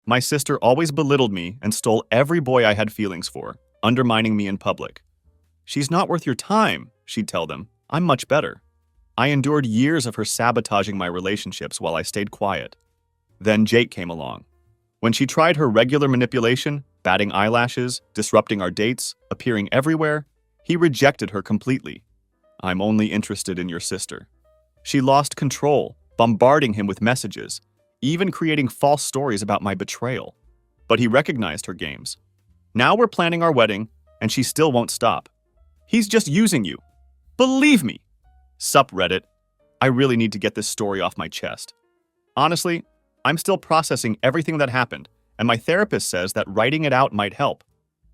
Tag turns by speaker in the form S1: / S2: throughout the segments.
S1: My sister always belittled me and stole every boy I had feelings for, undermining me in public. "She's not worth your time," she'd tell them. "I'm much better." I endured years of her sabotaging my relationships while I stayed quiet. Then Jake came along. When she tried her regular manipulation, batting eyelashes, disrupting our dates, appearing everywhere, he rejected her completely. "I'm only interested in your sister." She lost control, bombarding him with messages, even creating false stories about my betrayal. But he recognized her games. Now we're planning our wedding, and she still won't stop. "He's just using you. Believe me." Sup, Reddit. I really need to get this story off my chest. Honestly, I'm still processing everything that happened, and my therapist says that writing it out might help.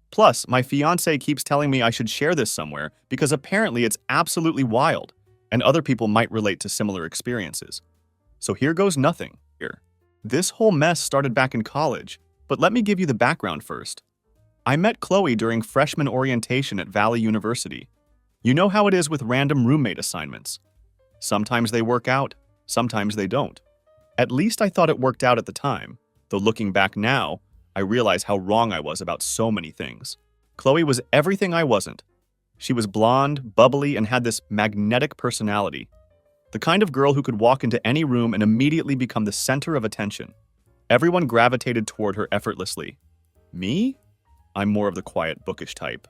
S1: Plus, my fiancé keeps telling me I should share this somewhere because apparently it's absolutely wild, and other people might relate to similar experiences. So here goes nothing. This whole mess started back in college, but let me give you the background first. I met Chloe during freshman orientation at Valley University. You know how it is with random roommate assignments. Sometimes they work out, sometimes they don't. At least I thought it worked out at the time, though looking back now, I realize how wrong I was about so many things. Chloe was everything I wasn't. She was blonde, bubbly, and had this magnetic personality. The kind of girl who could walk into any room and immediately become the center of attention. Everyone gravitated toward her effortlessly. Me? I'm more of the quiet, bookish type.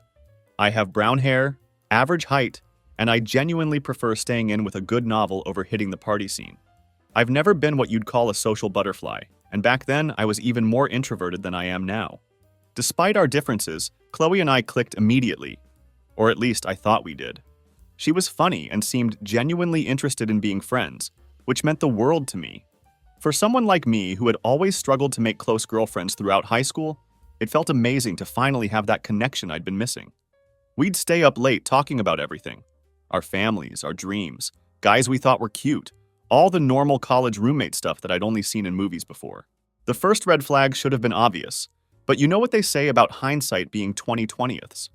S1: I have brown hair, average height, and I genuinely prefer staying in with a good novel over hitting the party scene. I've never been what you'd call a social butterfly, and back then I was even more introverted than I am now. Despite our differences, Chloe and I clicked immediately. Or at least I thought we did. She was funny and seemed genuinely interested in being friends, which meant the world to me. For someone like me who had always struggled to make close girlfriends throughout high school, it felt amazing to finally have that connection I'd been missing. We'd stay up late talking about everything. Our families, our dreams, guys we thought were cute, all the normal college roommate stuff that I'd only seen in movies before. The first red flag should have been obvious, but you know what they say about hindsight being 20/20ths?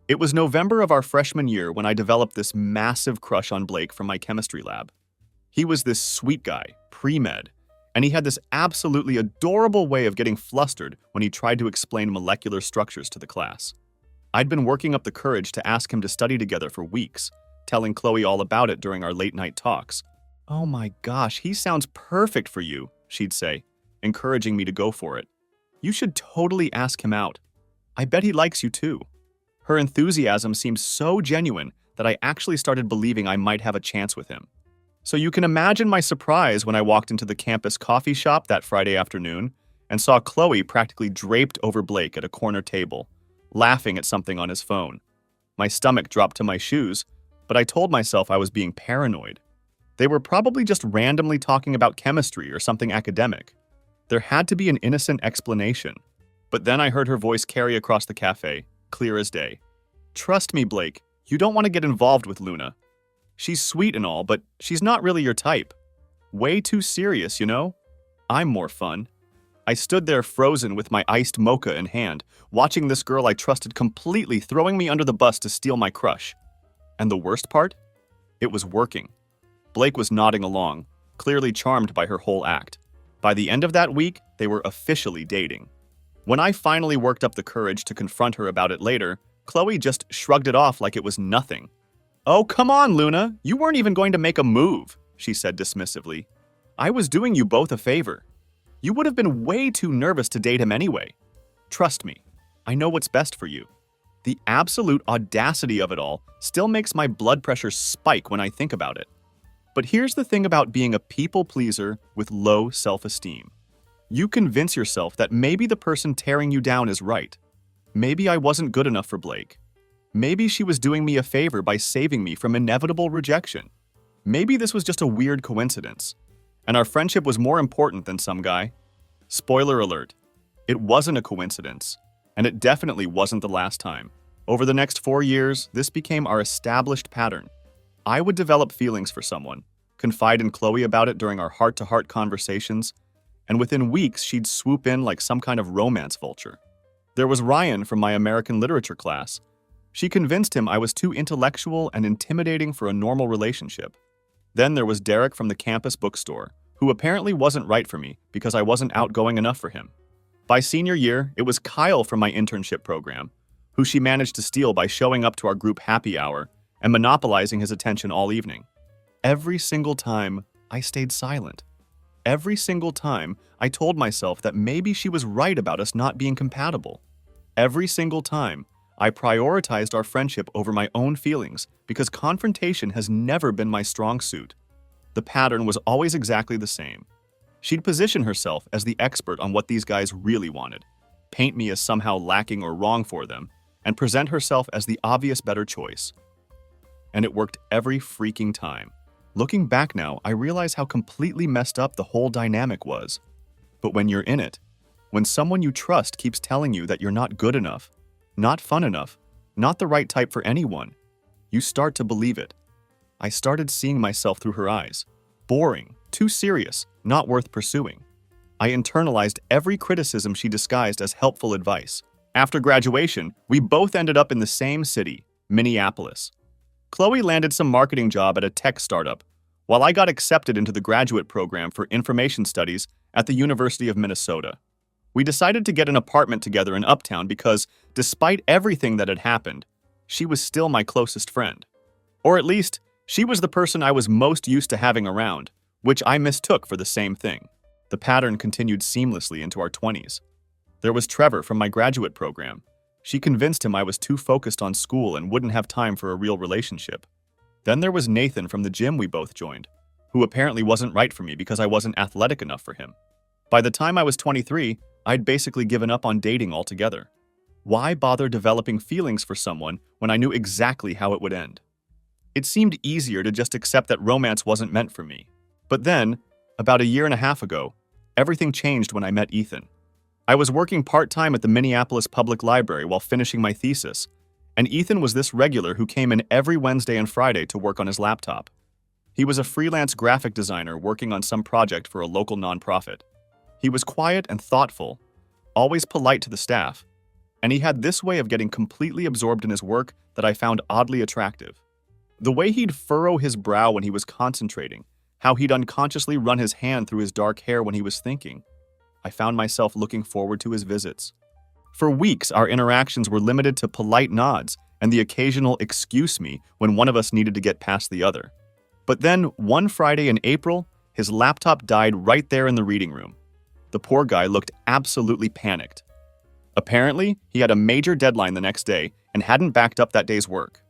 S1: It was November of our freshman year when I developed this massive crush on Blake from my chemistry lab. He was this sweet guy, pre-med, and he had this absolutely adorable way of getting flustered when he tried to explain molecular structures to the class. I'd been working up the courage to ask him to study together for weeks, telling Chloe all about it during our late-night talks. "Oh my gosh, he sounds perfect for you," she'd say, encouraging me to go for it. "You should totally ask him out. I bet he likes you too." Her enthusiasm seemed so genuine that I actually started believing I might have a chance with him. So you can imagine my surprise when I walked into the campus coffee shop that Friday afternoon and saw Chloe practically draped over Blake at a corner table, laughing at something on his phone. My stomach dropped to my shoes, but I told myself I was being paranoid. They were probably just randomly talking about chemistry or something academic. There had to be an innocent explanation. But then I heard her voice carry across the cafe, clear as day. "Trust me, Blake, you don't want to get involved with Luna. She's sweet and all, but she's not really your type. Way too serious, you know? I'm more fun." I stood there frozen with my iced mocha in hand, watching this girl I trusted completely throwing me under the bus to steal my crush. And the worst part? It was working. Blake was nodding along, clearly charmed by her whole act. By the end of that week, they were officially dating. When I finally worked up the courage to confront her about it later, Chloe just shrugged it off like it was nothing. "Oh, come on, Luna. You weren't even going to make a move," she said dismissively. "I was doing you both a favor. You would have been way too nervous to date him anyway. Trust me, I know what's best for you." The absolute audacity of it all still makes my blood pressure spike when I think about it. But here's the thing about being a people pleaser with low self-esteem. You convince yourself that maybe the person tearing you down is right. Maybe I wasn't good enough for Blake. Maybe she was doing me a favor by saving me from inevitable rejection. Maybe this was just a weird coincidence, and our friendship was more important than some guy. Spoiler alert, it wasn't a coincidence, and it definitely wasn't the last time. Over the next 4 years, this became our established pattern. I would develop feelings for someone, confide in Chloe about it during our heart-to-heart conversations, and within weeks she'd swoop in like some kind of romance vulture. There was Ryan from my American literature class. She convinced him I was too intellectual and intimidating for a normal relationship. Then there was Derek from the campus bookstore, who apparently wasn't right for me because I wasn't outgoing enough for him. By senior year, it was Kyle from my internship program, who she managed to steal by showing up to our group happy hour and monopolizing his attention all evening. Every single time, I stayed silent. Every single time, I told myself that maybe she was right about us not being compatible. Every single time, I prioritized our friendship over my own feelings because confrontation has never been my strong suit. The pattern was always exactly the same. She'd position herself as the expert on what these guys really wanted, paint me as somehow lacking or wrong for them, and present herself as the obvious better choice. And it worked every freaking time. Looking back now, I realize how completely messed up the whole dynamic was. But when you're in it, when someone you trust keeps telling you that you're not good enough, not fun enough, not the right type for anyone, you start to believe it. I started seeing myself through her eyes. Boring, too serious, not worth pursuing. I internalized every criticism she disguised as helpful advice. After graduation, we both ended up in the same city, Minneapolis. Chloe landed some marketing job at a tech startup, while I got accepted into the graduate program for information studies at the University of Minnesota. We decided to get an apartment together in Uptown because, despite everything that had happened, she was still my closest friend. Or at least, she was the person I was most used to having around, which I mistook for the same thing. The pattern continued seamlessly into our 20s. There was Trevor from my graduate program. She convinced him I was too focused on school and wouldn't have time for a real relationship. Then there was Nathan from the gym we both joined, who apparently wasn't right for me because I wasn't athletic enough for him. By the time I was 23, I'd basically given up on dating altogether. Why bother developing feelings for someone when I knew exactly how it would end? It seemed easier to just accept that romance wasn't meant for me. But then, about a year and a half ago, everything changed when I met Ethan. I was working part-time at the Minneapolis Public Library while finishing my thesis, and Ethan was this regular who came in every Wednesday and Friday to work on his laptop. He was a freelance graphic designer working on some project for a local nonprofit. He was quiet and thoughtful, always polite to the staff, and he had this way of getting completely absorbed in his work that I found oddly attractive. The way he'd furrow his brow when he was concentrating, how he'd unconsciously run his hand through his dark hair when he was thinking. I found myself looking forward to his visits. For weeks, our interactions were limited to polite nods and the occasional excuse me when one of us needed to get past the other. But then, one Friday in April, his laptop died right there in the reading room. The poor guy looked absolutely panicked. Apparently, he had a major deadline the next day and hadn't backed up that day's work.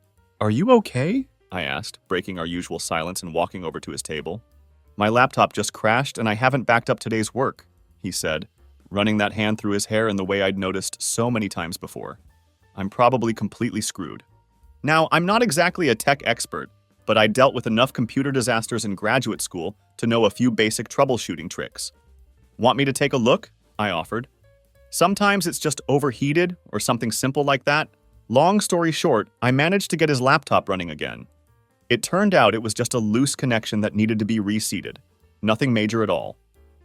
S1: "Are you okay?" I asked, breaking our usual silence and walking over to his table. "My laptop just crashed and I haven't backed up today's work," he said, running that hand through his hair in the way I'd noticed so many times before. "I'm probably completely screwed." Now, I'm not exactly a tech expert, but I dealt with enough computer disasters in graduate school to know a few basic troubleshooting tricks. "Want me to take a look?" I offered. Sometimes it's just overheated or something simple like that. Long story short, I managed to get his laptop running again. It turned out it was just a loose connection that needed to be reseated. Nothing major at all.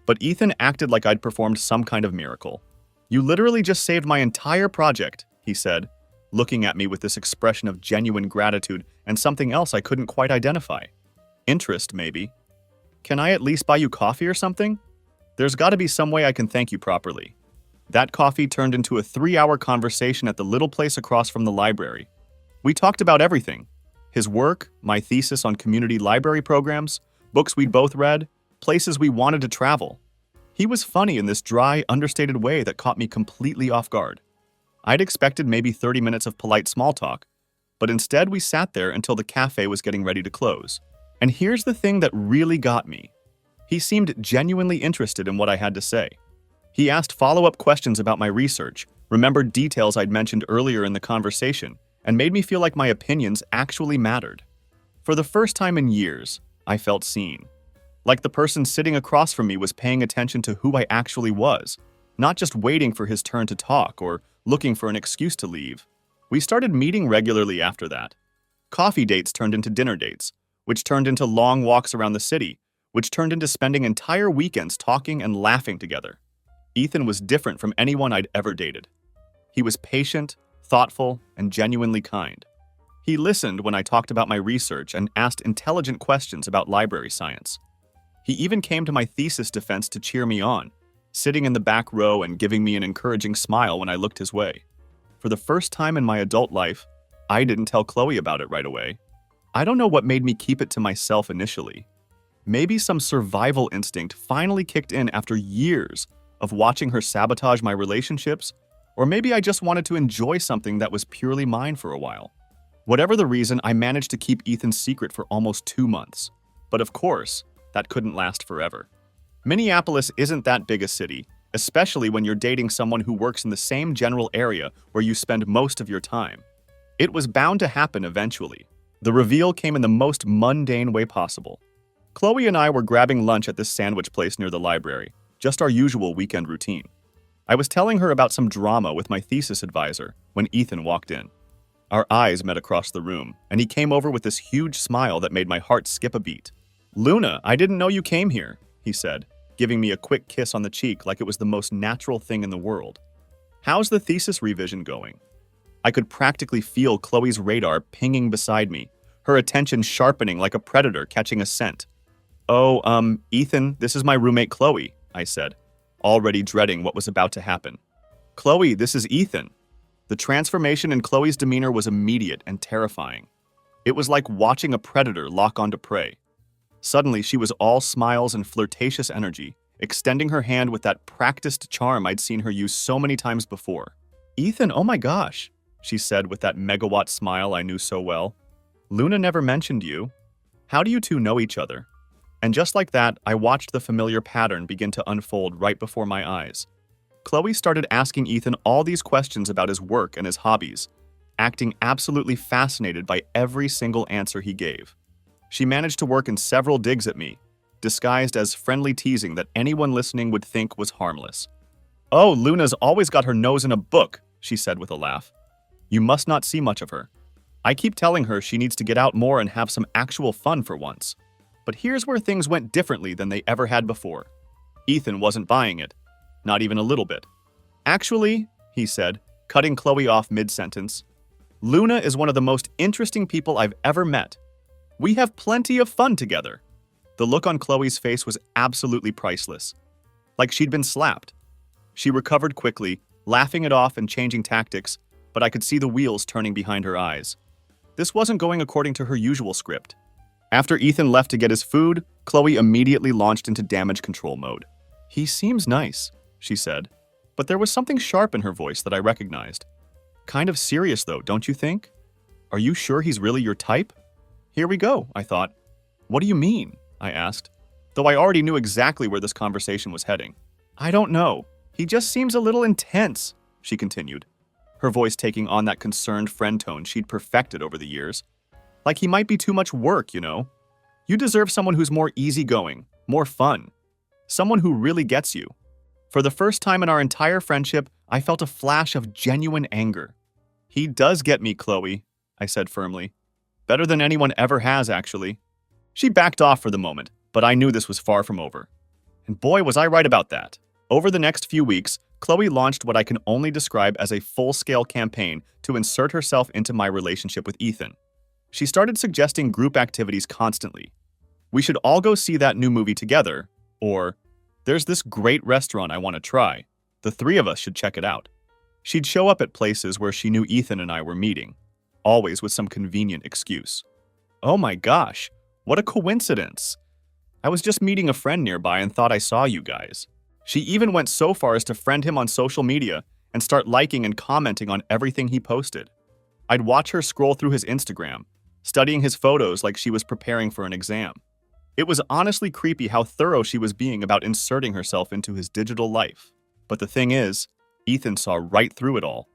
S1: But Ethan acted like I'd performed some kind of miracle. "You literally just saved my entire project," he said, looking at me with this expression of genuine gratitude and something else I couldn't quite identify. Interest, maybe. "Can I at least buy you coffee or something? There's got to be some way I can thank you properly." That coffee turned into a 3-hour conversation at the little place across from the library. We talked about everything. His work, my thesis on community library programs, books we'd both read, places we wanted to travel. He was funny in this dry, understated way that caught me completely off guard. I'd expected maybe 30 minutes of polite small talk, but instead we sat there until the cafe was getting ready to close. And here's the thing that really got me. He seemed genuinely interested in what I had to say. He asked follow-up questions about my research, remembered details I'd mentioned earlier in the conversation, and made me feel like my opinions actually mattered. For the first time in years, I felt seen. Like the person sitting across from me was paying attention to who I actually was, not just waiting for his turn to talk or looking for an excuse to leave. We started meeting regularly after that. Coffee dates turned into dinner dates, which turned into long walks around the city, which turned into spending entire weekends talking and laughing together. Ethan was different from anyone I'd ever dated. He was patient, thoughtful, and genuinely kind. He listened when I talked about my research and asked intelligent questions about library science. He even came to my thesis defense to cheer me on, sitting in the back row and giving me an encouraging smile when I looked his way. For the first time in my adult life, I didn't tell Chloe about it right away. I don't know what made me keep it to myself initially. Maybe some survival instinct finally kicked in after years of watching her sabotage my relationships, or maybe I just wanted to enjoy something that was purely mine for a while. Whatever the reason, I managed to keep Ethan's secret for almost 2 months. But of course, that couldn't last forever. Minneapolis isn't that big a city, especially when you're dating someone who works in the same general area where you spend most of your time. It was bound to happen eventually. The reveal came in the most mundane way possible. Chloe and I were grabbing lunch at this sandwich place near the library, just our usual weekend routine. I was telling her about some drama with my thesis advisor when Ethan walked in. Our eyes met across the room, and he came over with this huge smile that made my heart skip a beat. "Luna, I didn't know you came here," he said, giving me a quick kiss on the cheek like it was the most natural thing in the world. "How's the thesis revision going?" I could practically feel Chloe's radar pinging beside me, her attention sharpening like a predator catching a scent. "Oh, Ethan, this is my roommate Chloe," I said, already dreading what was about to happen. "Chloe, this is Ethan." The transformation in Chloe's demeanor was immediate and terrifying. It was like watching a predator lock onto prey. Suddenly, she was all smiles and flirtatious energy, extending her hand with that practiced charm I'd seen her use so many times before. "Ethan, oh my gosh," she said with that megawatt smile I knew so well. "Luna never mentioned you. How do you two know each other?" And just like that, I watched the familiar pattern begin to unfold right before my eyes. Chloe started asking Ethan all these questions about his work and his hobbies, acting absolutely fascinated by every single answer he gave. She managed to work in several digs at me, disguised as friendly teasing that anyone listening would think was harmless. "Oh, Luna's always got her nose in a book," she said with a laugh. "You must not see much of her. I keep telling her she needs to get out more and have some actual fun for once." But here's where things went differently than they ever had before. Ethan wasn't buying it, not even a little bit. "Actually," he said, cutting Chloe off mid-sentence, "Luna is one of the most interesting people I've ever met. We have plenty of fun together." The look on Chloe's face was absolutely priceless, like she'd been slapped. She recovered quickly, laughing it off and changing tactics, but I could see the wheels turning behind her eyes. This wasn't going according to her usual script. After Ethan left to get his food, Chloe immediately launched into damage control mode. "He seems nice," she said, but there was something sharp in her voice that I recognized. "Kind of serious though, don't you think? Are you sure he's really your type?" "Here we go," I thought. "What do you mean?" I asked, though I already knew exactly where this conversation was heading. "I don't know. He just seems a little intense," she continued, her voice taking on that concerned friend tone she'd perfected over the years. "Like he might be too much work, you know? You deserve someone who's more easygoing, more fun. Someone who really gets you." For the first time in our entire friendship, I felt a flash of genuine anger. "He does get me, Chloe," I said firmly. "Better than anyone ever has, actually." She backed off for the moment, but I knew this was far from over. And boy, was I right about that. Over the next few weeks, Chloe launched what I can only describe as a full-scale campaign to insert herself into my relationship with Ethan. She started suggesting group activities constantly. "We should all go see that new movie together," or "There's this great restaurant I want to try. The three of us should check it out." She'd show up at places where she knew Ethan and I were meeting, always with some convenient excuse. "Oh my gosh, what a coincidence. I was just meeting a friend nearby and thought I saw you guys." She even went so far as to friend him on social media and start liking and commenting on everything he posted. I'd watch her scroll through his Instagram, studying his photos like she was preparing for an exam. It was honestly creepy how thorough she was being about inserting herself into his digital life. But the thing is, Ethan saw right through it all.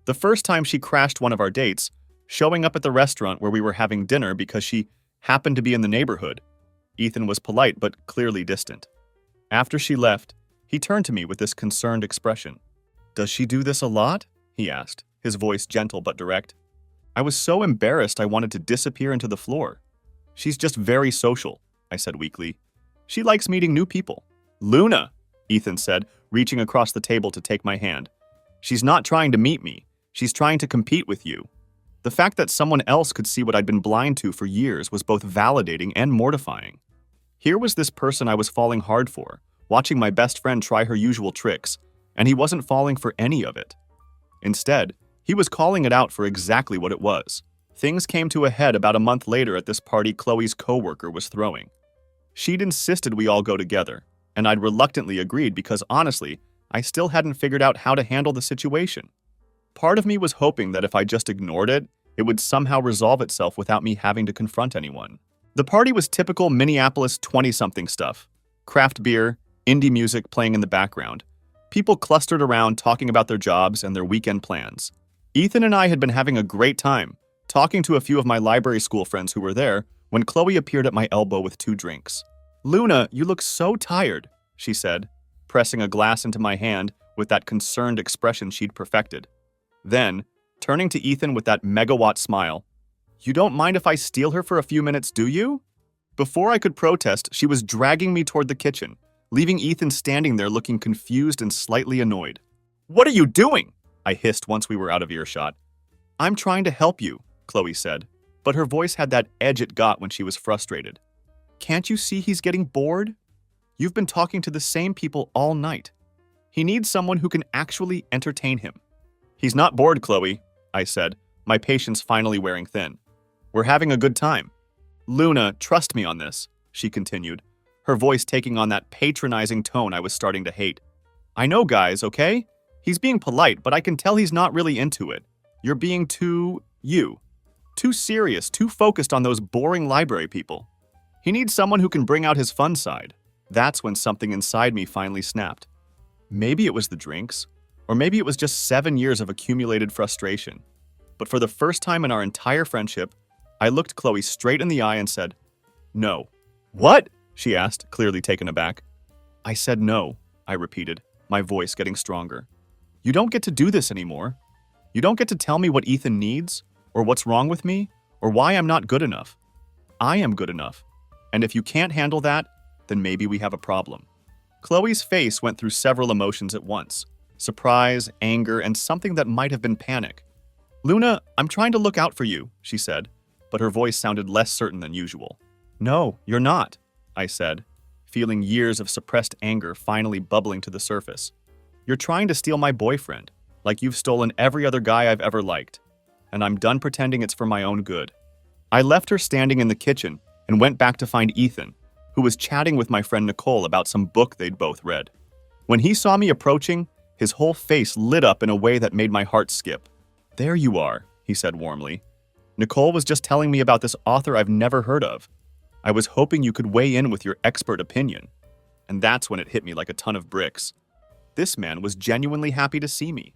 S1: The first time she crashed one of our dates, showing up at the restaurant where we were having dinner because she happened to be in the neighborhood. Ethan was polite but clearly distant. After she left, he turned to me with this concerned expression. "Does she do this a lot?" he asked, his voice gentle but direct. I was so embarrassed I wanted to disappear into the floor. "She's just very social," I said weakly. "She likes meeting new people." "Luna," Ethan said, reaching across the table to take my hand. "She's not trying to meet me. She's trying to compete with you." The fact that someone else could see what I'd been blind to for years was both validating and mortifying. Here was this person I was falling hard for, watching my best friend try her usual tricks, and he wasn't falling for any of it. Instead, he was calling it out for exactly what it was. Things came to a head about a month later at this party Chloe's coworker was throwing. She'd insisted we all go together, and I'd reluctantly agreed because honestly, I still hadn't figured out how to handle the situation. Part of me was hoping that if I just ignored it, it would somehow resolve itself without me having to confront anyone. The party was typical Minneapolis 20-something stuff. Craft beer, indie music playing in the background. People clustered around talking about their jobs and their weekend plans. Ethan and I had been having a great time, talking to a few of my library school friends who were there, when Chloe appeared at my elbow with 2 drinks. "Luna, you look so tired," she said, pressing a glass into my hand with that concerned expression she'd perfected. Then, turning to Ethan with that megawatt smile, "You don't mind if I steal her for a few minutes, do you?" Before I could protest, she was dragging me toward the kitchen, leaving Ethan standing there looking confused and slightly annoyed. "What are you doing?" I hissed once we were out of earshot. "I'm trying to help you," Chloe said, but her voice had that edge it got when she was frustrated. "Can't you see he's getting bored? You've been talking to the same people all night. He needs someone who can actually entertain him." "He's not bored, Chloe," I said, my patience finally wearing thin. "We're having a good time." "Luna, trust me on this," she continued, her voice taking on that patronizing tone I was starting to hate. "I know, guys, okay? He's being polite, but I can tell he's not really into it. You're being too serious, too focused on those boring library people. He needs someone who can bring out his fun side." That's when something inside me finally snapped. Maybe it was the drinks, or maybe it was just 7 years of accumulated frustration. But for the first time in our entire friendship, I looked Chloe straight in the eye and said, "No." "What?" she asked, clearly taken aback. "I said no," I repeated, my voice getting stronger. "You don't get to do this anymore. You don't get to tell me what Ethan needs, or what's wrong with me, or why I'm not good enough. I am good enough. And if you can't handle that, then maybe we have a problem." Chloe's face went through several emotions at once. Surprise, anger, and something that might have been panic. "Luna, I'm trying to look out for you," she said, but her voice sounded less certain than usual. "No, you're not," I said, feeling years of suppressed anger finally bubbling to the surface. "You're trying to steal my boyfriend, like you've stolen every other guy I've ever liked. And I'm done pretending it's for my own good." I left her standing in the kitchen and went back to find Ethan, who was chatting with my friend Nicole about some book they'd both read. When he saw me approaching, his whole face lit up in a way that made my heart skip. "There you are," he said warmly. "Nicole was just telling me about this author I've never heard of. I was hoping you could weigh in with your expert opinion." And that's when it hit me like a ton of bricks. This man was genuinely happy to see me.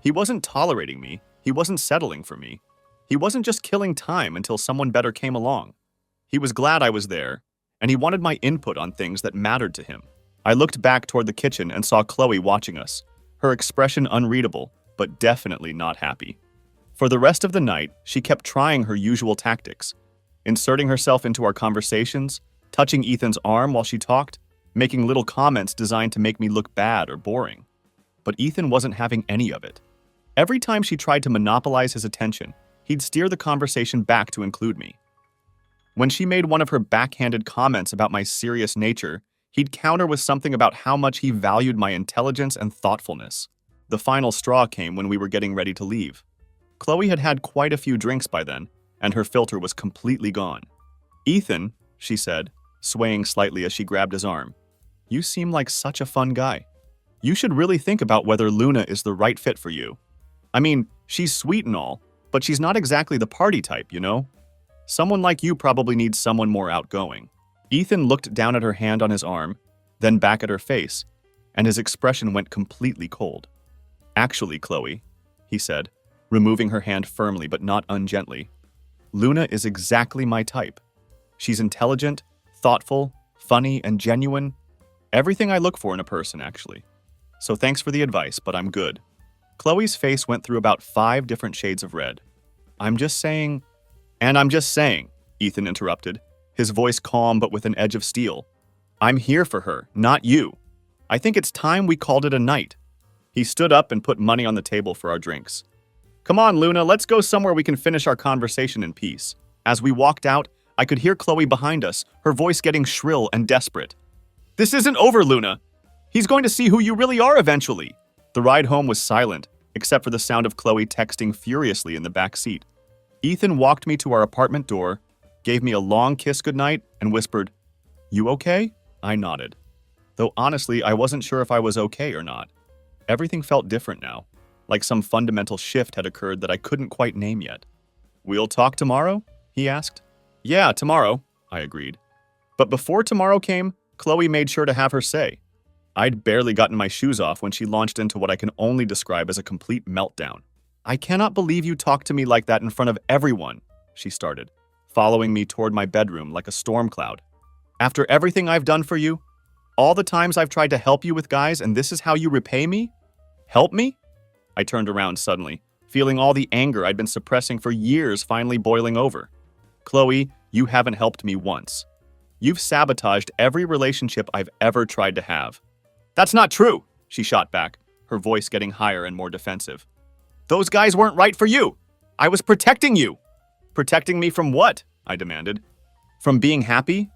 S1: He wasn't tolerating me. He wasn't settling for me. He wasn't just killing time until someone better came along. He was glad I was there, and he wanted my input on things that mattered to him. I looked back toward the kitchen and saw Chloe watching us, her expression unreadable, but definitely not happy. For the rest of the night, she kept trying her usual tactics, inserting herself into our conversations, touching Ethan's arm while she talked, making little comments designed to make me look bad or boring. But Ethan wasn't having any of it. Every time she tried to monopolize his attention, he'd steer the conversation back to include me. When she made one of her backhanded comments about my serious nature, he'd counter with something about how much he valued my intelligence and thoughtfulness. The final straw came when we were getting ready to leave. Chloe had had quite a few drinks by then, and her filter was completely gone. "Ethan," she said, swaying slightly as she grabbed his arm, "you seem like such a fun guy. You should really think about whether Luna is the right fit for you. I mean, she's sweet and all, but she's not exactly the party type, you know? Someone like you probably needs someone more outgoing." Ethan looked down at her hand on his arm, then back at her face, and his expression went completely cold. "Actually, Chloe," he said, removing her hand firmly but not ungently, "Luna is exactly my type. She's intelligent, thoughtful, funny, and genuine. Everything I look for in a person, actually. So thanks for the advice, but I'm good." Chloe's face went through about 5 different shades of red. I'm just saying, Ethan interrupted, his voice calm but with an edge of steel. "I'm here for her, not you. I think it's time we called it a night." He stood up and put money on the table for our drinks. "Come on, Luna, let's go somewhere we can finish our conversation in peace." As we walked out, I could hear Chloe behind us, her voice getting shrill and desperate. "This isn't over, Luna. He's going to see who you really are eventually. The ride home was silent, except for the sound of Chloe texting furiously in the back seat. Ethan walked me to our apartment door, gave me a long kiss goodnight, and whispered, "You okay?" I nodded. Though honestly, I wasn't sure if I was okay or not. Everything felt different now, like some fundamental shift had occurred that I couldn't quite name yet. "We'll talk tomorrow?" he asked. "Yeah, tomorrow," I agreed. But before tomorrow came, Chloe made sure to have her say. I'd barely gotten my shoes off when she launched into what I can only describe as a complete meltdown. "I cannot believe you talked to me like that in front of everyone," she started, following me toward my bedroom like a storm cloud. "After everything I've done for you, all the times I've tried to help you with guys, and this is how you repay me? Help me?" I turned around suddenly, feeling all the anger I'd been suppressing for years finally boiling over. "Chloe, you haven't helped me once. You've sabotaged every relationship I've ever tried to have." "That's not true," she shot back, her voice getting higher and more defensive. "Those guys weren't right for you. I was protecting you." "Protecting me from what?" I demanded. "From being happy?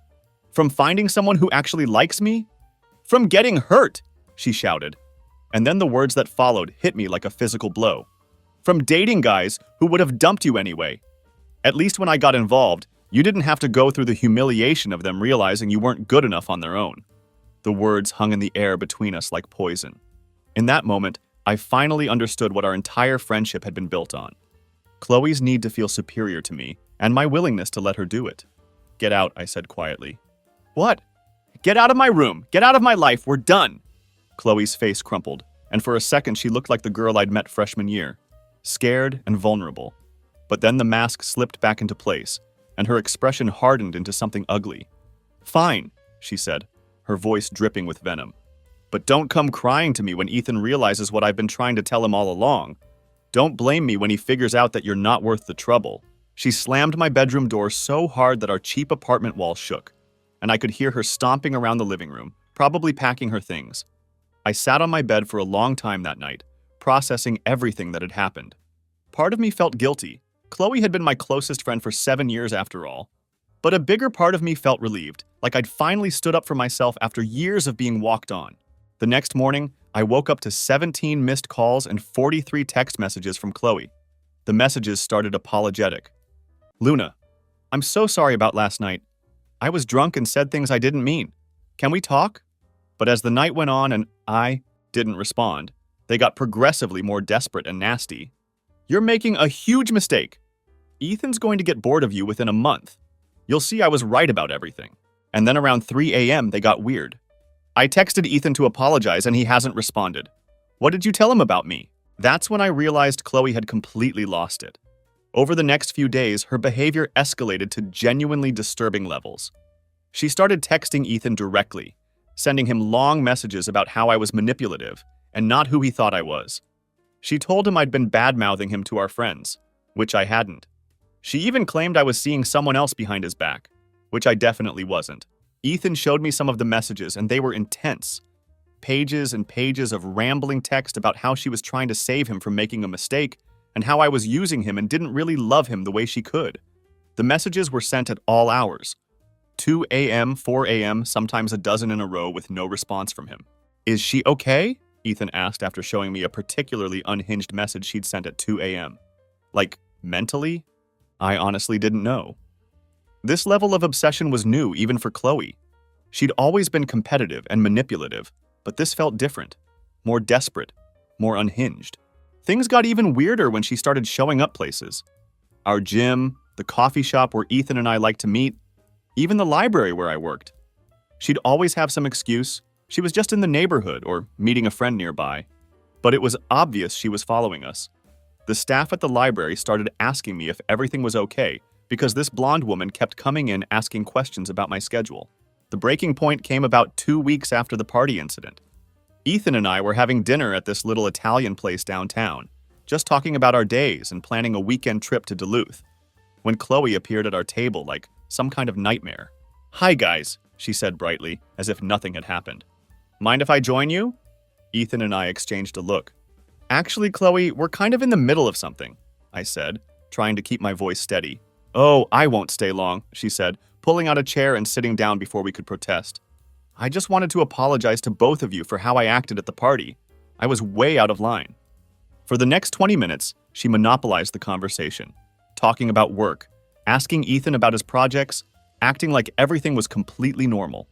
S1: From finding someone who actually likes me? From getting hurt," she shouted. And then the words that followed hit me like a physical blow. "From dating guys who would have dumped you anyway. At least when I got involved, you didn't have to go through the humiliation of them realizing you weren't good enough on their own." The words hung in the air between us like poison. In that moment, I finally understood what our entire friendship had been built on. Chloe's need to feel superior to me, and my willingness to let her do it. "Get out," I said quietly. "What?" "Get out of my room! Get out of my life! We're done!" Chloe's face crumpled, and for a second she looked like the girl I'd met freshman year, scared and vulnerable. But then the mask slipped back into place, and her expression hardened into something ugly. "Fine," she said, her voice dripping with venom. "But don't come crying to me when Ethan realizes what I've been trying to tell him all along. Don't blame me when he figures out that you're not worth the trouble." She slammed my bedroom door so hard that our cheap apartment wall shook, and I could hear her stomping around the living room, probably packing her things. I sat on my bed for a long time that night, processing everything that had happened. Part of me felt guilty. Chloe had been my closest friend for 7 years after all. But a bigger part of me felt relieved, like I'd finally stood up for myself after years of being walked on. The next morning, I woke up to 17 missed calls and 43 text messages from Chloe. The messages started apologetic. "Luna, I'm so sorry about last night. I was drunk and said things I didn't mean. Can we talk?" But as the night went on and I didn't respond, they got progressively more desperate and nasty. "You're making a huge mistake. Ethan's going to get bored of you within a month. You'll see I was right about everything." And then around 3 a.m. they got weird. I texted Ethan to apologize and he hasn't responded. "What did you tell him about me?" That's when I realized Chloe had completely lost it. Over the next few days, her behavior escalated to genuinely disturbing levels. She started texting Ethan directly, sending him long messages about how I was manipulative and not who he thought I was. She told him I'd been bad-mouthing him to our friends, which I hadn't. She even claimed I was seeing someone else behind his back, which I definitely wasn't. Ethan showed me some of the messages, and they were intense. Pages and pages of rambling text about how she was trying to save him from making a mistake, and how I was using him and didn't really love him the way she could. The messages were sent at all hours. 2 a.m., 4 a.m., sometimes a dozen in a row with no response from him. "Is she okay?" Ethan asked after showing me a particularly unhinged message she'd sent at 2 a.m. Like, mentally? I honestly didn't know. This level of obsession was new even for Chloe. She'd always been competitive and manipulative, but this felt different, more desperate, more unhinged. Things got even weirder when she started showing up places. Our gym, the coffee shop where Ethan and I liked to meet, even the library where I worked. She'd always have some excuse. She was just in the neighborhood or meeting a friend nearby. But it was obvious she was following us. The staff at the library started asking me if everything was okay because this blonde woman kept coming in asking questions about my schedule. The breaking point came about 2 weeks after the party incident. Ethan and I were having dinner at this little Italian place downtown, just talking about our days and planning a weekend trip to Duluth, when Chloe appeared at our table like some kind of nightmare. "Hi guys," she said brightly, as if nothing had happened. "Mind if I join you?" Ethan and I exchanged a look. "Actually, Chloe, we're kind of in the middle of something," I said, trying to keep my voice steady. "Oh, I won't stay long," she said, pulling out a chair and sitting down before we could protest. I just wanted to apologize to both of you for how I acted at the party. I was way out of line. For the next 20 minutes, she monopolized the conversation, talking about work, asking Ethan about his projects, acting like everything was completely normal.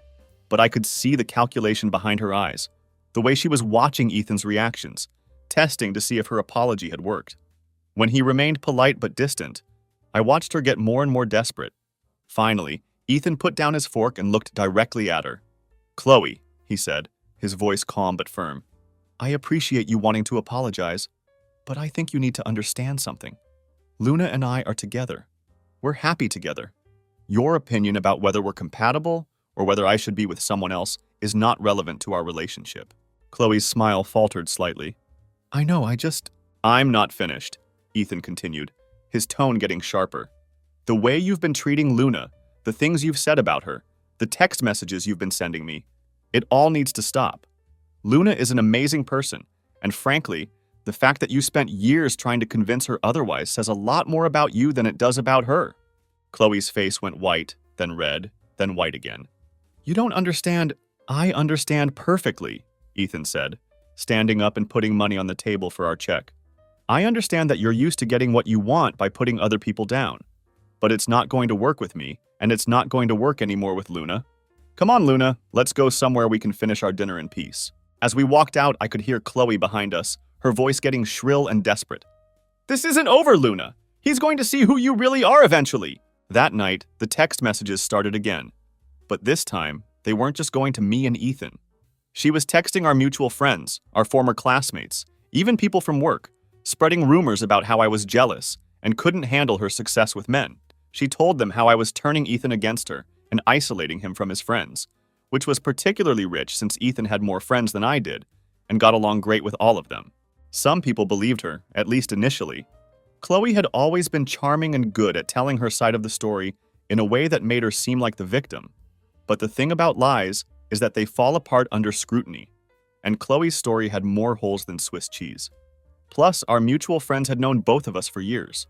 S1: But I could see the calculation behind her eyes, the way she was watching Ethan's reactions, testing to see if her apology had worked. When he remained polite but distant, I watched her get more and more desperate. Finally, Ethan put down his fork and looked directly at her. "Chloe," he said, his voice calm but firm, "I appreciate you wanting to apologize, but I think you need to understand something. Luna and I are together. We're happy together. Your opinion about whether we're compatible or whether I should be with someone else is not relevant to our relationship." Chloe's smile faltered slightly. "I know, I'm not finished," Ethan continued, his tone getting sharper. "The way you've been treating Luna, the things you've said about her, the text messages you've been sending me, it all needs to stop. Luna is an amazing person, and frankly, the fact that you spent years trying to convince her otherwise says a lot more about you than it does about her." Chloe's face went white, then red, then white again. "You don't understand. I understand perfectly," Ethan said, standing up and putting money on the table for our check. "I understand that you're used to getting what you want by putting other people down. But it's not going to work with me, and it's not going to work anymore with Luna. Come on, Luna, let's go somewhere we can finish our dinner in peace." As we walked out, I could hear Chloe behind us, her voice getting shrill and desperate. "This isn't over, Luna. He's going to see who you really are eventually." That night, the text messages started again. But this time, they weren't just going to me and Ethan. She was texting our mutual friends, our former classmates, even people from work, spreading rumors about how I was jealous and couldn't handle her success with men. She told them how I was turning Ethan against her and isolating him from his friends, which was particularly rich since Ethan had more friends than I did and got along great with all of them. Some people believed her, at least initially. Chloe had always been charming and good at telling her side of the story in a way that made her seem like the victim. But the thing about lies is that they fall apart under scrutiny, and Chloe's story had more holes than Swiss cheese. Plus, our mutual friends had known both of us for years.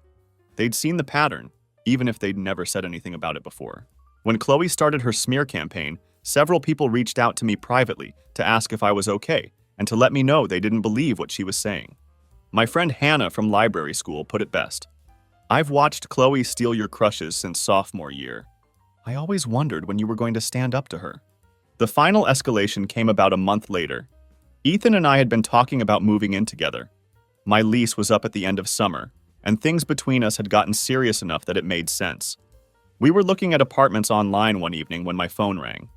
S1: They'd seen the pattern, even if they'd never said anything about it before. When Chloe started her smear campaign, several people reached out to me privately to ask if I was okay and to let me know they didn't believe what she was saying. My friend Hannah from library school put it best. "I've watched Chloe steal your crushes since sophomore year. I always wondered when you were going to stand up to her." The final escalation came about a month later. Ethan and I had been talking about moving in together. My lease was up at the end of summer, and things between us had gotten serious enough that it made sense. We were looking at apartments online one evening when my phone rang.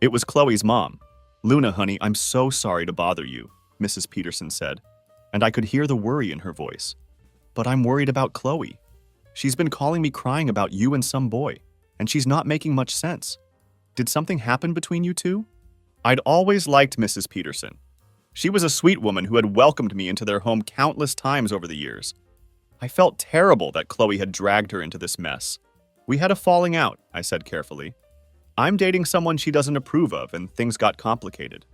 S1: It was Chloe's mom. "Luna, honey, I'm so sorry to bother you," Mrs. Peterson said, and I could hear the worry in her voice. "But I'm worried about Chloe. She's been calling me crying about you and some boy, and she's not making much sense. Did something happen between you two?" I'd always liked Mrs. Peterson. She was a sweet woman who had welcomed me into their home countless times over the years. I felt terrible that Chloe had dragged her into this mess. "We had a falling out," I said carefully. "I'm dating someone she doesn't approve of, and things got complicated."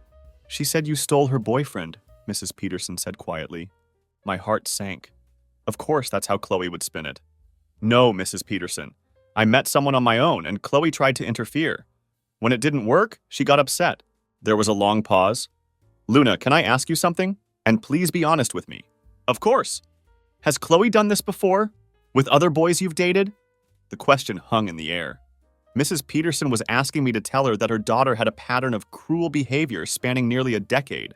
S1: "She said you stole her boyfriend," Mrs. Peterson said quietly. My heart sank. Of course, that's how Chloe would spin it. "No, Mrs. Peterson. I met someone on my own, and Chloe tried to interfere. When it didn't work, she got upset." There was a long pause. "Luna, can I ask you something? And please be honest with me." "Of course." "Has Chloe done this before? With other boys you've dated?" The question hung in the air. Mrs. Peterson was asking me to tell her that her daughter had a pattern of cruel behavior spanning nearly a decade.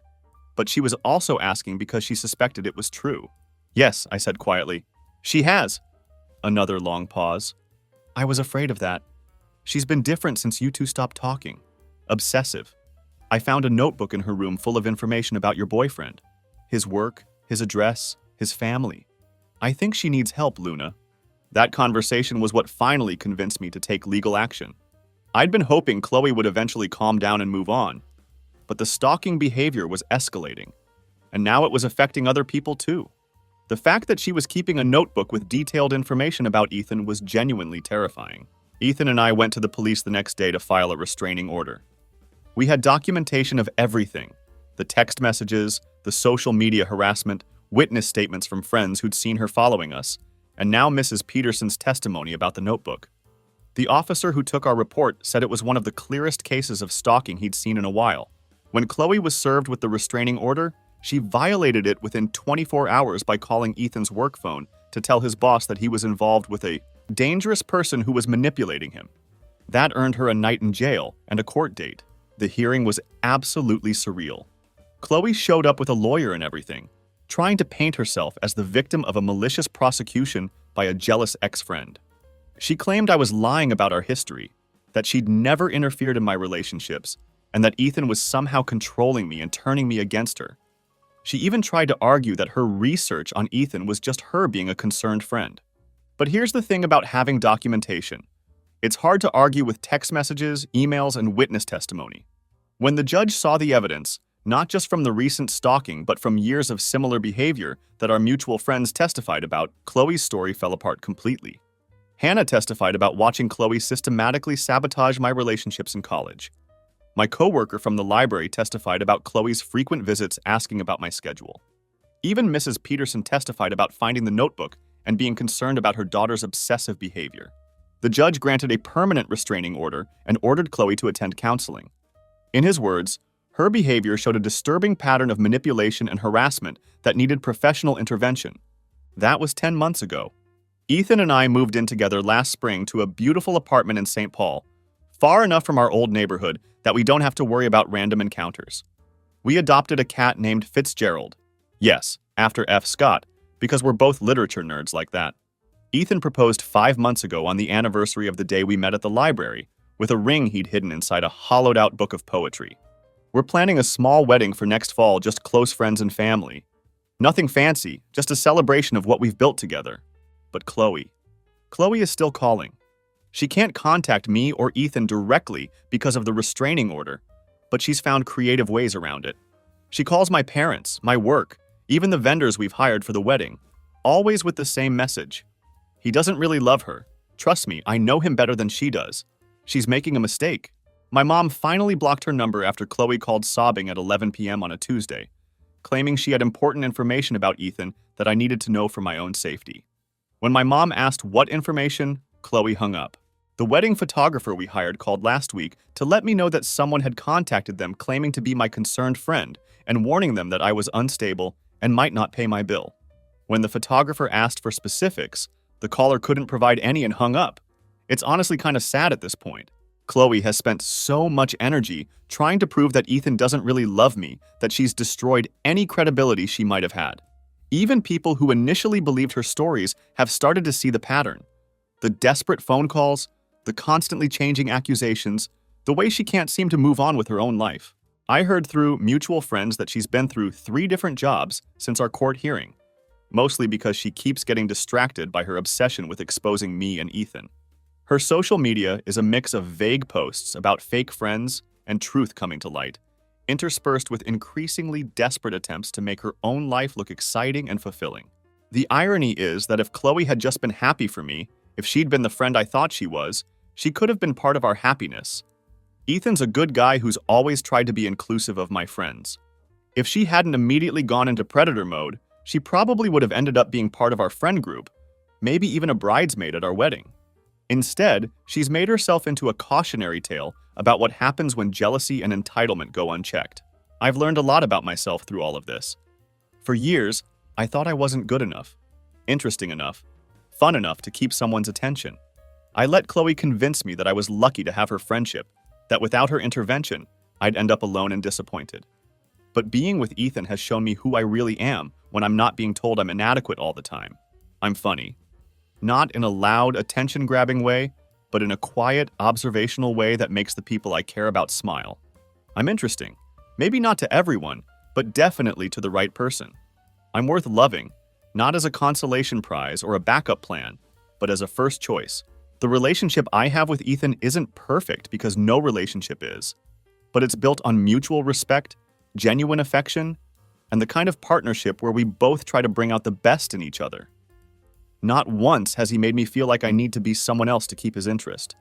S1: But she was also asking because she suspected it was true. "Yes," I said quietly. "She has." Another long pause. "I was afraid of that. She's been different since you two stopped talking. Obsessive. I found a notebook in her room full of information about your boyfriend. His work, his address, his family. I think she needs help, Luna." That conversation was what finally convinced me to take legal action. I'd been hoping Chloe would eventually calm down and move on. But the stalking behavior was escalating. And now it was affecting other people too. The fact that she was keeping a notebook with detailed information about Ethan was genuinely terrifying. Ethan and I went to the police the next day to file a restraining order. We had documentation of everything: the text messages, the social media harassment, witness statements from friends who'd seen her following us, and now Mrs. Peterson's testimony about the notebook. The officer who took our report said it was one of the clearest cases of stalking he'd seen in a while. When Chloe was served with the restraining order, she violated it within 24 hours by calling Ethan's work phone to tell his boss that he was involved with a dangerous person who was manipulating him. That earned her a night in jail and a court date. The hearing was absolutely surreal. Chloe showed up with a lawyer and everything, trying to paint herself as the victim of a malicious prosecution by a jealous ex-friend. She claimed I was lying about our history, that she'd never interfered in my relationships, and that Ethan was somehow controlling me and turning me against her. She even tried to argue that her research on Ethan was just her being a concerned friend. But here's the thing about having documentation. It's hard to argue with text messages, emails, and witness testimony. When the judge saw the evidence, not just from the recent stalking, but from years of similar behavior that our mutual friends testified about, Chloe's story fell apart completely. Hannah testified about watching Chloe systematically sabotage my relationships in college. My coworker from the library testified about Chloe's frequent visits asking about my schedule. Even Mrs. Peterson testified about finding the notebook and being concerned about her daughter's obsessive behavior. The judge granted a permanent restraining order and ordered Chloe to attend counseling. In his words, her behavior showed a disturbing pattern of manipulation and harassment that needed professional intervention. That was 10 months ago. Ethan and I moved in together last spring to a beautiful apartment in St. Paul, far enough from our old neighborhood that we don't have to worry about random encounters. We adopted a cat named Fitzgerald. Yes, after F. Scott, because we're both literature nerds like that. Ethan proposed 5 months ago on the anniversary of the day we met at the library, with a ring he'd hidden inside a hollowed-out book of poetry. We're planning a small wedding for next fall, just close friends and family. Nothing fancy, just a celebration of what we've built together. But Chloe is still calling. She can't contact me or Ethan directly because of the restraining order, but she's found creative ways around it. She calls my parents, my work, even the vendors we've hired for the wedding, always with the same message. He doesn't really love her. Trust me, I know him better than she does. She's making a mistake. My mom finally blocked her number after Chloe called sobbing at 11 p.m. on a Tuesday, claiming she had important information about Ethan that I needed to know for my own safety. When my mom asked what information, Chloe hung up. The wedding photographer we hired called last week to let me know that someone had contacted them claiming to be my concerned friend and warning them that I was unstable and might not pay my bill. When the photographer asked for specifics, the caller couldn't provide any and hung up. It's honestly kind of sad at this point. Chloe has spent so much energy trying to prove that Ethan doesn't really love me that she's destroyed any credibility she might have had. Even people who initially believed her stories have started to see the pattern. The desperate phone calls, the constantly changing accusations, the way she can't seem to move on with her own life. I heard through mutual friends that she's been through 3 different jobs since our court hearing, mostly because she keeps getting distracted by her obsession with exposing me and Ethan. Her social media is a mix of vague posts about fake friends and truth coming to light, interspersed with increasingly desperate attempts to make her own life look exciting and fulfilling. The irony is that if Chloe had just been happy for me, if she'd been the friend I thought she was, she could have been part of our happiness. Ethan's a good guy who's always tried to be inclusive of my friends. If she hadn't immediately gone into predator mode, she probably would have ended up being part of our friend group, maybe even a bridesmaid at our wedding. Instead, she's made herself into a cautionary tale about what happens when jealousy and entitlement go unchecked. I've learned a lot about myself through all of this. For years, I thought I wasn't good enough, interesting enough, fun enough to keep someone's attention. I let Chloe convince me that I was lucky to have her friendship, that without her intervention, I'd end up alone and disappointed. But being with Ethan has shown me who I really am when I'm not being told I'm inadequate all the time. I'm funny. Not in a loud, attention-grabbing way, but in a quiet, observational way that makes the people I care about smile. I'm interesting. Maybe not to everyone, but definitely to the right person. I'm worth loving, not as a consolation prize or a backup plan, but as a first choice. The relationship I have with Ethan isn't perfect because no relationship is, but it's built on mutual respect, genuine affection, and the kind of partnership where we both try to bring out the best in each other. Not once has he made me feel like I need to be someone else to keep his interest.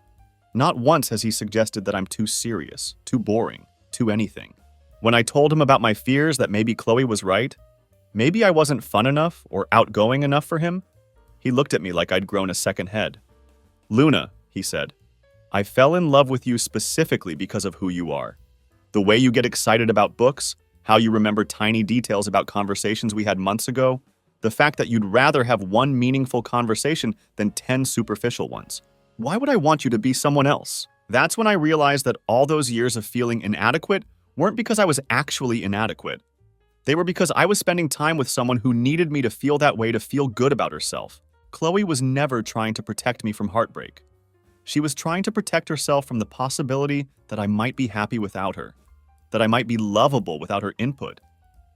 S1: Not once has he suggested that I'm too serious, too boring, too anything. When I told him about my fears that maybe Chloe was right, maybe I wasn't fun enough or outgoing enough for him, he looked at me like I'd grown a second head. "Luna," he said, I fell in love with you specifically because of who you are. The way you get excited about books, how you remember tiny details about conversations we had months ago, the fact that you'd rather have one meaningful conversation than 10 superficial ones. Why would I want you to be someone else? That's when I realized that all those years of feeling inadequate weren't because I was actually inadequate. They were because I was spending time with someone who needed me to feel that way to feel good about herself. Chloe was never trying to protect me from heartbreak. She was trying to protect herself from the possibility that I might be happy without her, that I might be lovable without her input,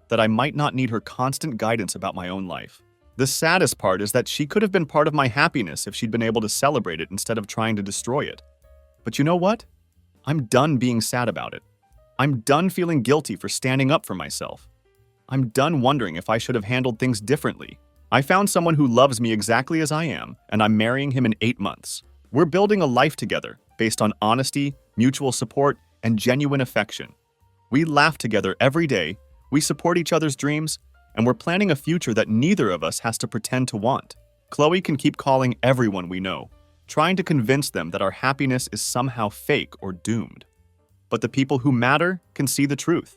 S1: that I might not need her constant guidance about my own life. The saddest part is that she could have been part of my happiness if she'd been able to celebrate it instead of trying to destroy it. But you know what? I'm done being sad about it. I'm done feeling guilty for standing up for myself. I'm done wondering if I should have handled things differently. I found someone who loves me exactly as I am, and I'm marrying him in 8 months. We're building a life together based on honesty, mutual support, and genuine affection. We laugh together every day, we support each other's dreams, and we're planning a future that neither of us has to pretend to want. Chloe can keep calling everyone we know, trying to convince them that our happiness is somehow fake or doomed. But the people who matter can see the truth.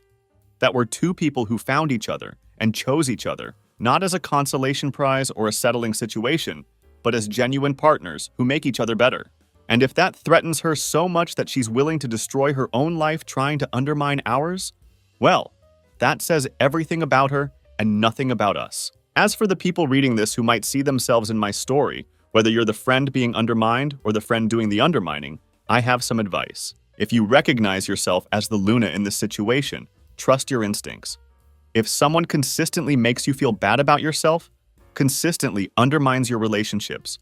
S1: That we're two people who found each other and chose each other, not as a consolation prize or a settling situation, but as genuine partners who make each other better. And if that threatens her so much that she's willing to destroy her own life trying to undermine ours, well, that says everything about her and nothing about us. As for the people reading this who might see themselves in my story, whether you're the friend being undermined or the friend doing the undermining, I have some advice. If you recognize yourself as the Luna in this situation, trust your instincts. If someone consistently makes you feel bad about yourself, consistently undermines your relationships,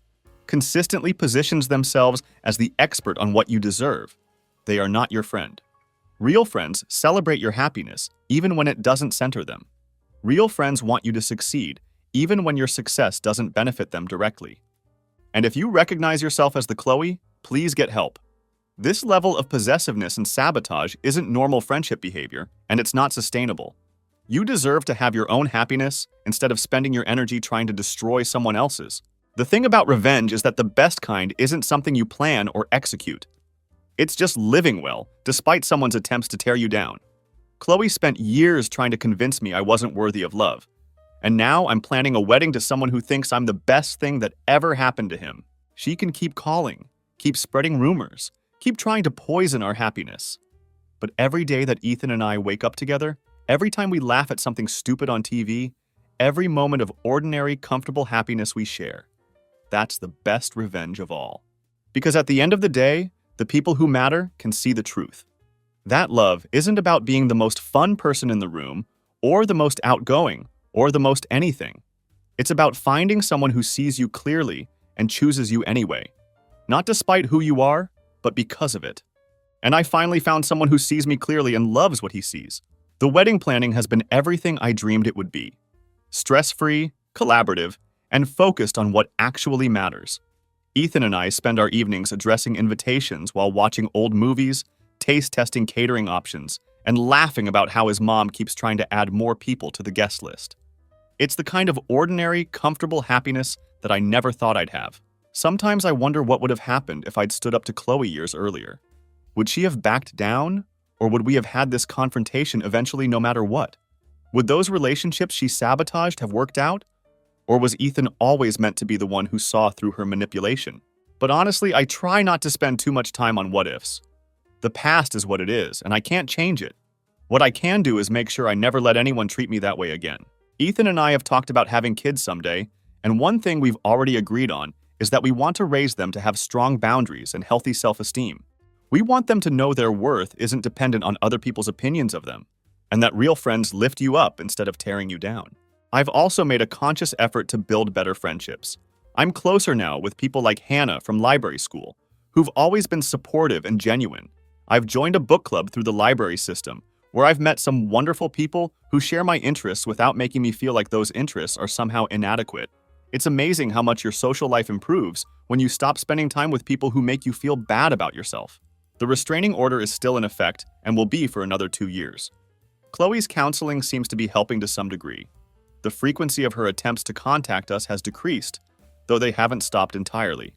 S1: consistently positions themselves as the expert on what you deserve, they are not your friend. Real friends celebrate your happiness even when it doesn't center them. Real friends want you to succeed even when your success doesn't benefit them directly. And if you recognize yourself as the Chloe, please get help. This level of possessiveness and sabotage isn't normal friendship behavior, and it's not sustainable. You deserve to have your own happiness instead of spending your energy trying to destroy someone else's. The thing about revenge is that the best kind isn't something you plan or execute. It's just living well, despite someone's attempts to tear you down. Chloe spent years trying to convince me I wasn't worthy of love. And now I'm planning a wedding to someone who thinks I'm the best thing that ever happened to him. She can keep calling, keep spreading rumors, keep trying to poison our happiness. But every day that Ethan and I wake up together, every time we laugh at something stupid on TV, every moment of ordinary, comfortable happiness we share, that's the best revenge of all. Because at the end of the day, the people who matter can see the truth. That love isn't about being the most fun person in the room, or the most outgoing, or the most anything. It's about finding someone who sees you clearly and chooses you anyway. Not despite who you are, but because of it. And I finally found someone who sees me clearly and loves what he sees. The wedding planning has been everything I dreamed it would be. Stress-free, collaborative, and focused on what actually matters. Ethan and I spend our evenings addressing invitations while watching old movies, taste-testing catering options, and laughing about how his mom keeps trying to add more people to the guest list. It's the kind of ordinary, comfortable happiness that I never thought I'd have. Sometimes I wonder what would have happened if I'd stood up to Chloe years earlier. Would she have backed down, or would we have had this confrontation eventually no matter what? Would those relationships she sabotaged have worked out? Or was Ethan always meant to be the one who saw through her manipulation? But honestly, I try not to spend too much time on what-ifs. The past is what it is, and I can't change it. What I can do is make sure I never let anyone treat me that way again. Ethan and I have talked about having kids someday, and one thing we've already agreed on is that we want to raise them to have strong boundaries and healthy self-esteem. We want them to know their worth isn't dependent on other people's opinions of them, and that real friends lift you up instead of tearing you down. I've also made a conscious effort to build better friendships. I'm closer now with people like Hannah from library school, who've always been supportive and genuine. I've joined a book club through the library system, where I've met some wonderful people who share my interests without making me feel like those interests are somehow inadequate. It's amazing how much your social life improves when you stop spending time with people who make you feel bad about yourself. The restraining order is still in effect and will be for another 2 years. Chloe's counseling seems to be helping to some degree. The frequency of her attempts to contact us has decreased, though they haven't stopped entirely.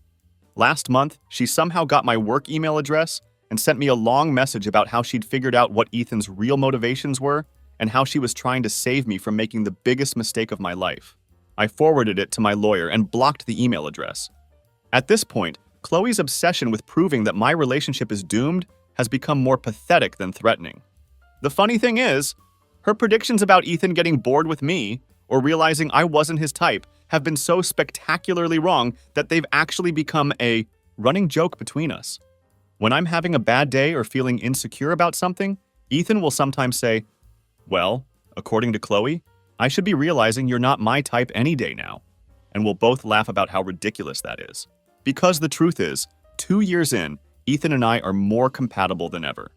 S1: Last month, she somehow got my work email address and sent me a long message about how she'd figured out what Ethan's real motivations were and how she was trying to save me from making the biggest mistake of my life. I forwarded it to my lawyer and blocked the email address. At this point, Chloe's obsession with proving that my relationship is doomed has become more pathetic than threatening. The funny thing is, her predictions about Ethan getting bored with me or realizing I wasn't his type have been so spectacularly wrong that they've actually become a running joke between us. When I'm having a bad day or feeling insecure about something, Ethan will sometimes say, "Well, according to Chloe, I should be realizing you're not my type any day now." And we'll both laugh about how ridiculous that is. Because the truth is, 2 years in, Ethan and I are more compatible than ever.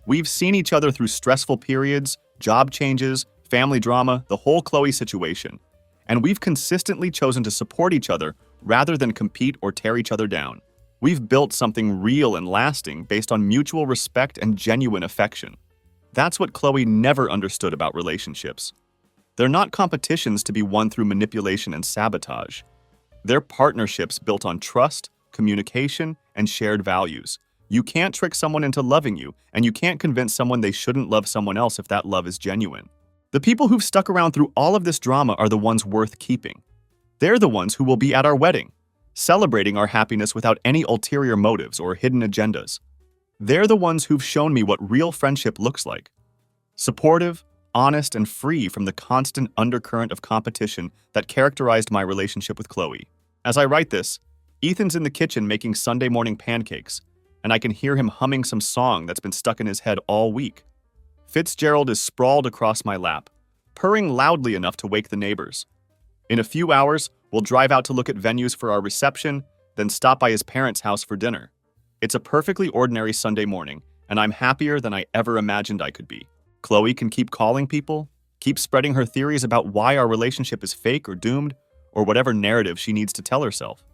S1: We've seen each other through stressful periods, job changes, family drama, the whole Chloe situation. And we've consistently chosen to support each other rather than compete or tear each other down. We've built something real and lasting based on mutual respect and genuine affection. That's what Chloe never understood about relationships. They're not competitions to be won through manipulation and sabotage. They're partnerships built on trust, communication, and shared values. You can't trick someone into loving you, and you can't convince someone they shouldn't love someone else if that love is genuine. The people who've stuck around through all of this drama are the ones worth keeping. They're the ones who will be at our wedding, celebrating our happiness without any ulterior motives or hidden agendas. They're the ones who've shown me what real friendship looks like. Supportive, honest, and free from the constant undercurrent of competition that characterized my relationship with Chloe. As I write this, Ethan's in the kitchen making Sunday morning pancakes, and I can hear him humming some song that's been stuck in his head all week. Fitzgerald is sprawled across my lap, purring loudly enough to wake the neighbors. In a few hours, we'll drive out to look at venues for our reception, then stop by his parents' house for dinner. It's a perfectly ordinary Sunday morning, and I'm happier than I ever imagined I could be. Chloe can keep calling people, keep spreading her theories about why our relationship is fake or doomed, or whatever narrative she needs to tell herself.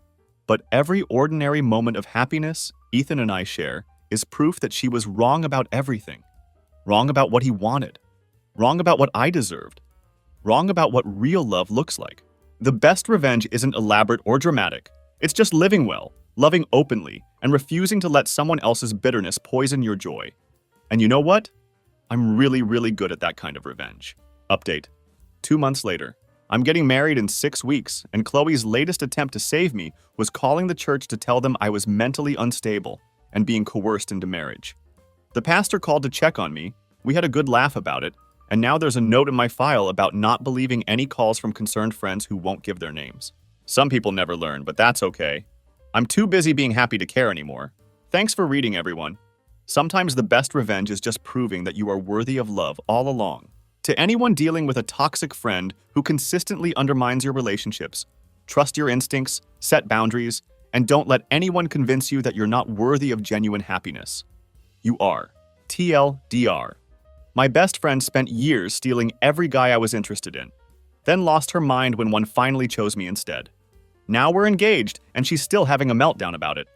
S1: But every ordinary moment of happiness Ethan and I share is proof that she was wrong about everything. Wrong about what he wanted. Wrong about what I deserved. Wrong about what real love looks like. The best revenge isn't elaborate or dramatic. It's just living well, loving openly, and refusing to let someone else's bitterness poison your joy. And you know what? I'm really good at that kind of revenge. Update. 2 months later. I'm getting married in 6 weeks, and Chloe's latest attempt to save me was calling the church to tell them I was mentally unstable and being coerced into marriage. The pastor called to check on me, we had a good laugh about it, and now there's a note in my file about not believing any calls from concerned friends who won't give their names. Some people never learn, but that's okay. I'm too busy being happy to care anymore. Thanks for reading, everyone. Sometimes the best revenge is just proving that you are worthy of love all along. To anyone dealing with a toxic friend who consistently undermines your relationships, trust your instincts, set boundaries, and don't let anyone convince you that you're not worthy of genuine happiness. You are. TLDR. My best friend spent years stealing every guy I was interested in, then lost her mind when one finally chose me instead. Now we're engaged, and she's still having a meltdown about it.